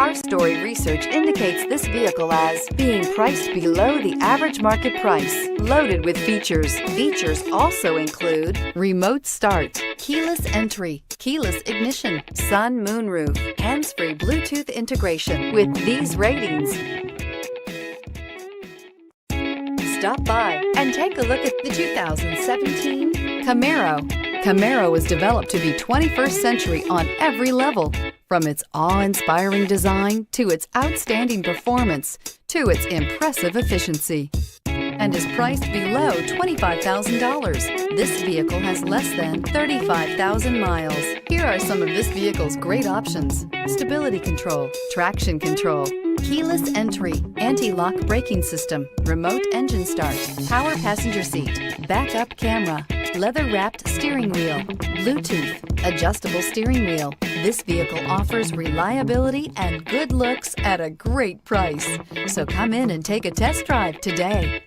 Car Story research indicates this vehicle as being priced below the average market price. Loaded with features. Features also include remote start, keyless entry, keyless ignition, sun moonroof, hands-free Bluetooth integration. With these ratings, stop by and take a look at the 2017 Camaro. Camaro was developed to be 21st century on every level, from its awe-inspiring design to its outstanding performance to its impressive efficiency, and is priced below $25,000. This vehicle has less than 35,000 miles. Here are some of this vehicle's great options: stability control, traction control, keyless entry, anti-lock braking system, remote engine start, power passenger seat, backup camera, leather-wrapped steering wheel, Bluetooth, adjustable steering wheel. This vehicle offers reliability and good looks at a great price. So come in and take a test drive today.